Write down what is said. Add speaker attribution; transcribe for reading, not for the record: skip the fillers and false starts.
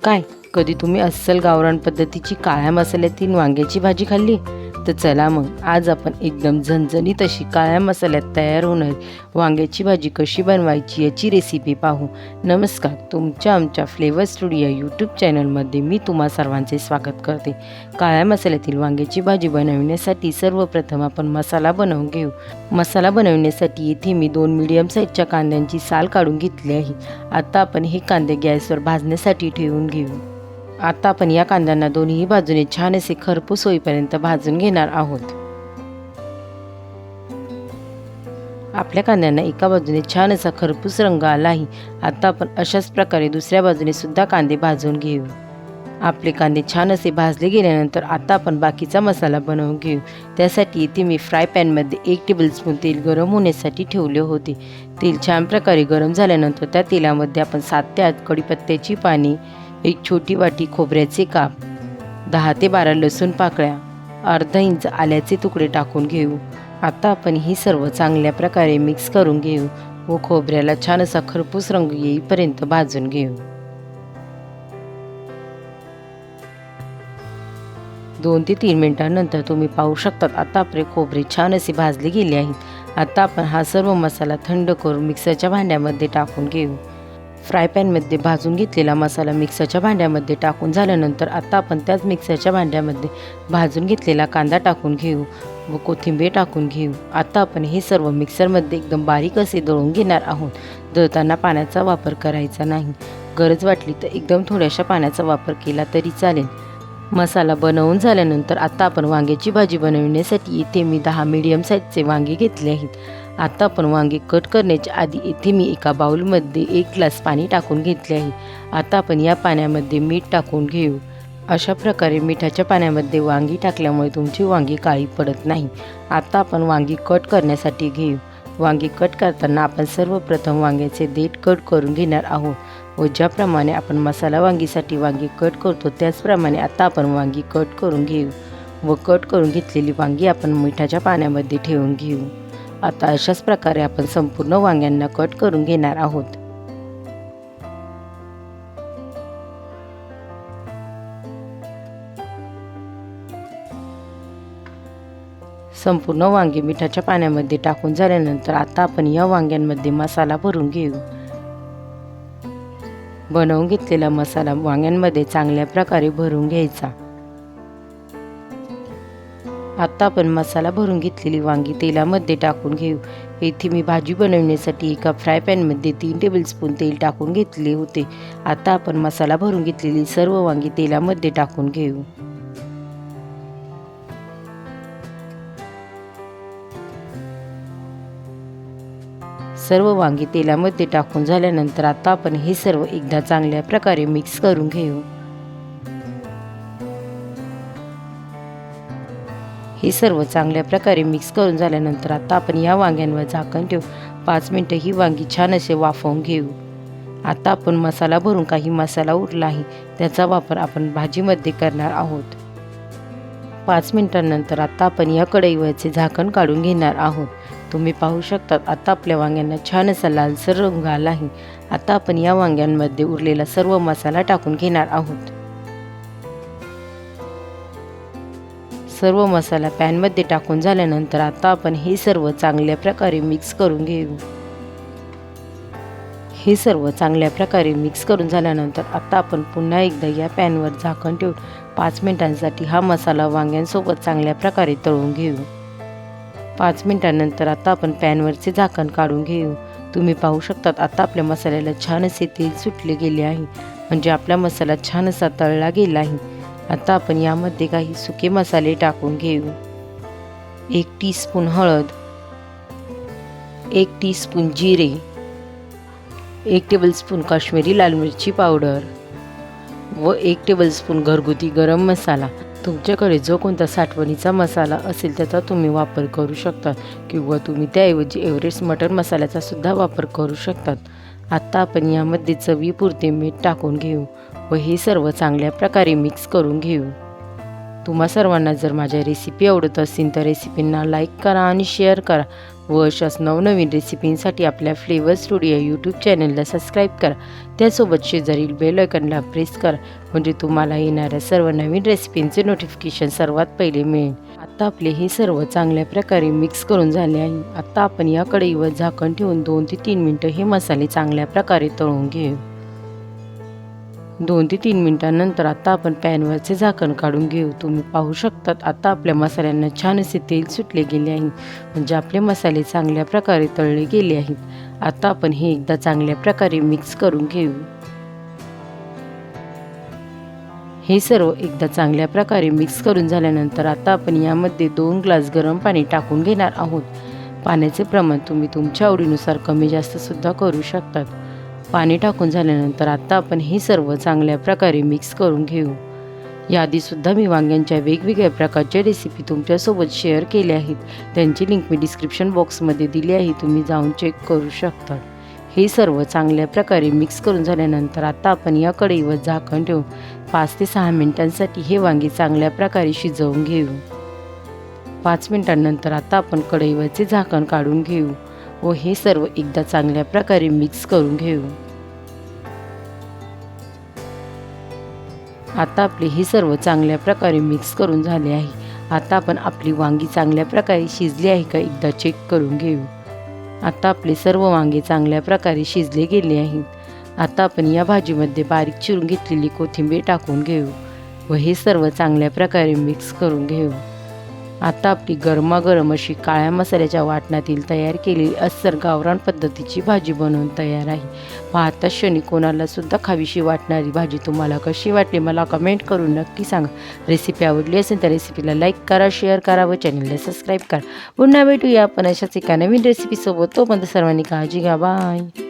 Speaker 1: काय कधी तुम्ही अस्सल गावरान पद्धतीची काळ्या मसाल्यातील वांग्याची भाजी खाल्ली? तर चला मग आज आपण एकदम झणझणीत अशी काळ्या मसाल्यात तयार होणारी वांग्याची भाजी कशी बनवायची याची रेसिपी पाहू. नमस्कार, तुमच्या आमच्या फ्लेवर स्टुडिओ यूट्यूब चॅनलमध्ये मी तुम्हा सर्वांचे स्वागत करते. काळ्या मसाल्यातील वांग्याची भाजी बनवण्यासाठी सर्वप्रथम आपण मसाला बनवून घेऊ. मसाला बनवण्यासाठी येथे मी 2 मीडियम साईजच्या कांद्यांची साल काढून घेतली आहे. आता आपण हे कांदे गॅसवर भाजण्यासाठी ठेवून घेऊ. आता आपण या कांद्यांना दोन्ही बाजूने छान असे खरपूस होईपर्यंत भाजून घेणार आहोत. आपल्या कांद्यांना एका बाजूने छान असा खरपूस रंग आला आहे. आता आपण अशाच प्रकारे दुसऱ्या बाजूने सुद्धा कांदे भाजून घेऊ. आपले कांदे छान असे भाजले गेल्यानंतर आता आपण बाकीचा मसाला बनवून घेऊ. त्यासाठी इथे मी फ्राय पॅनमध्ये 1 टेबलस्पून तेल गरम होण्यासाठी ठेवले होते. तेल छान प्रकारे गरम झाल्यानंतर त्या तेलामध्ये आपण 7 ते 8 कढीपत्त्याची पाने, 1 छोटी वाटी खोबऱ्याचे काप, 10 ते 12 लसूण पाकळ्या, अर्धा इंच आल्याचे तुकडे टाकून घेऊ. आता आपण ही सर्व चांगल्या प्रकारे मिक्स करून घेऊ व खोबऱ्याला छान असा खरपूस रंग येईपर्यंत भाजून घेऊ. 2 ते 3 मिनिटांनंतर तुम्ही पाहू शकतात आता आपले खोबरे छान असे भाजले गेले आहेत. आता आपण हा सर्व मसाला थंड करून मिक्सरच्या भांड्यामध्ये टाकून घेऊ. फ्राय पॅनमध्ये भाजून घेतलेला मसाला मिक्सरच्या भांड्यामध्ये टाकून झाल्यानंतर आता आपण त्याच मिक्सरच्या भांड्यामध्ये भाजून घेतलेला कांदा टाकून घेऊ व कोथिंबीर टाकून घेऊ. आता आपण हे सर्व मिक्सरमध्ये एकदम बारीक असे दळून घेणार आहोत. दळताना पाण्याचा वापर करायचा नाही. गरज वाटली तर एकदम थोड्याशा पाण्याचा वापर केला तरी चालेल. मसाला बनवून झाल्यानंतर आता आपण वांग्याची भाजी बनवण्यासाठी इथे मी 10 मीडियम साईजचे वांगे घेतले आहेत. आता आपण वांगे कट करण्याच्या आधी इथे मी एका बाउलमध्ये 1 ग्लास पाणी टाकून घेतले आहे. आता आपण या पाण्यामध्ये मीठ टाकून घेऊ. अशा प्रकारे मिठाच्या पाण्यामध्ये वांगी टाकल्यामुळे तुमची वांगी काळी पडत नाही. आता आपण वांगी कट करण्यासाठी घेऊ. वांगी कट करताना आपण सर्वप्रथम वांग्याचे देठ कट करून घेणार आहोत व ज्याप्रमाणे आपण मसाला वांगीसाठी वांगी कट करतो त्याचप्रमाणे आता आपण वांगी कट करून घेऊ व कट करून घेतलेली वांगी आपण मिठाच्या पाण्यामध्ये ठेवून घेऊ. आता अशाच प्रकारे आपण संपूर्ण वांग्यांना कट करून घेणार आहोत. संपूर्ण वांगी मिठाच्या पाण्यामध्ये टाकून झाल्यानंतर आता आपण या वांग्यांमध्ये मसाला भरून घेऊ. बनवून घेतलेला मसाला वांग्यांमध्ये चांगल्या प्रकारे भरून घ्यायचा. आता आपण मसाला भरून घेतलेली वांगी तेलामध्ये टाकून घेऊ. येथे मी भाजी बनवण्यासाठी एका फ्राय पॅनमध्ये 3 टेबलस्पून तेल टाकून घेतले होते. आता आपण मसाला भरून घेतलेली सर्व वांगी तेलामध्ये टाकून घेऊ. सर्व वांगी तेलामध्ये टाकून झाल्यानंतर आता आपण हे सर्व एकदा चांगल्या प्रकारे मिक्स करून घेऊ. हे सर्व चांगल्या प्रकारे मिक्स करून झाल्यानंतर आता आपण या वांग्यांवर झाकण ठेवू 5 मिनिटं ही वांगी छान असे वाफवून घेऊ. आता आपण मसाला भरून काही मसाला उरला आहे त्याचा वापर आपण भाजीमध्ये करणार आहोत. 5 मिनिटांनंतर आता आपण या कढईवरचे झाकण काढून घेणार आहोत. तुम्ही पाहू शकतात आता आपल्या वांग्यांना छान असा लालसर रंग आला आहे. आता आपण या वांग्यांमध्ये उरलेला सर्व मसाला टाकून घेणार आहोत. सर्व मसाला पॅनमध्ये टाकून झाल्यानंतर आता आपण हे सर्व चांगल्या प्रकारे मिक्स करून घेऊ. हे सर्व चांगल्या प्रकारे मिक्स करून झाल्यानंतर आता आपण पुन्हा एकदा या पॅनवर झाकण ठेवून 5 मिनिटांसाठी हा मसाला वांग्यांसोबत चांगल्या प्रकारे तळून घेऊ. 5 मिनिटांनंतर आता आपण पॅनवरचे झाकण काढून घेऊ. तुम्ही पाहू शकतात आता आपल्या मसाल्याला छान असे तेल सुटले गेले आहे, म्हणजे आपला मसाला छान असा तळला गेला आहे. आता आपण यामध्ये काही सुके मसाले टाकून घेऊ. 1 टीस्पून हळद, 1 टीस्पून जिरे, 1 टेबलस्पून काश्मीरी लाल मिरची पावडर व 1 टेबलस्पून घरगुती गरम मसाला. तुमच्याकडे जो कोणता साठवणीचा मसाला असेल त्याचा तुम्ही वापर करू शकता किंवा तुम्ही त्याऐवजी एव्हरेस्ट मटन मसाल्याचा सुद्धा वापर करू शकतात. आता आपण यामध्ये चवीपुरते मीठ टाकून घेऊ व हे सर्व चांगल्या प्रकारे मिक्स करून घेऊ. तुम्हा सर्वांना जर माझ्या रेसिपी आवडत असतील तर रेसिपींना लाईक करा आणि शेअर करा व अशाच नवनवीन रेसिपींसाठी आपल्या फ्लेवर स्टुडिओ यूट्यूब चॅनलला सबस्क्राईब करा. त्यासोबत शेजारील बेल आयकॉनला प्रेस करा, म्हणजे तुम्हाला येणाऱ्या सर्व नवीन रेसिपींचे नोटिफिकेशन सर्वात पहिले मिळेल. आता आपले हे सर्व चांगल्या प्रकारे मिक्स करून झाले आहे. आता आपण या कढईवर झाकण ठेवून 2 ते 3 मिनिटं हे मसाले चांगल्या प्रकारे तळून घेऊ. 2 ते 3 मिनिटांनंतर आता आपण पॅनवरचे झाकण काढून घेऊ. तुम्ही पाहू शकतात आता आपल्या मसाल्यांना छान असे तेल सुटले गेले आहे, म्हणजे आपले मसाले चांगल्या प्रकारे तळले गेले आहेत. आता आपण हे एकदा चांगल्या प्रकारे मिक्स करून घेऊ. हे सर्व एकदा चांगल्या प्रकारे मिक्स करून झाल्यानंतर आता आपण यामध्ये 2 ग्लास गरम पाणी टाकून घेणार आहोत. पाण्याचे प्रमाण तुम्ही तुमच्या आवडीनुसार कमी जास्त सुद्धा करू शकतात. पाणी टाकून झाल्यानंतर आता आपण हे सर्व चांगल्या प्रकारे मिक्स करून घेऊ. याआधीसुद्धा मी वांग्यांच्या वेगवेगळ्या प्रकारच्या रेसिपी तुमच्यासोबत शेअर केल्या आहेत. त्यांची लिंक मी डिस्क्रिप्शन बॉक्समध्ये दिली आहे, तुम्ही जाऊन चेक करू शकता. हे सर्व चांगल्या प्रकारे मिक्स करून झाल्यानंतर आता आपण या कढईवर झाकण ठेवून 5 ते 6 मिनिटांसाठी हे वांगी चांगल्या प्रकारे शिजवून घेऊ. 5 मिनिटांनंतर आता आपण कढईवरचे झाकण काढून घेऊ व हे सर्व एकदा चांगल्या प्रकारे मिक्स करून घेऊ. आता आपले हे सर्व चांगल्या प्रकारे मिक्स करून झाले आहे. आता आपण आपली वांगी चांगल्या प्रकारे शिजली आहे का एकदा चेक करून घेऊ. आता आपले सर्व वांगे चांगल्या प्रकारे शिजले गेले आहेत. आता आपण या भाजीमध्ये बारीक चिरून घेतलेली कोथिंबीर टाकून घेऊ व हे सर्व चांगल्या प्रकारे मिक्स करून घेऊ. आता आपली गरमागरम अशी काळ्या मसाल्याच्या वाटणातील तयार केलेली अस्सल गावरान पद्धतीची भाजी बनवून तयार आहे. पाहता क्षणी कोणाला सुद्धा खावीशी वाटणारी भाजी तुम्हाला कशी वाटली मला कमेंट करून नक्की सांगा. रेसिपी आवडली असेल तर रेसिपीला लाईक करा, शेअर करा व चॅनलला सबस्क्राईब करा. पुन्हा भेटूया आपण अशाच एका नवीन रेसिपीसोबत. तोपर्यंत सर्वांनी काळजी घ्या. बाय.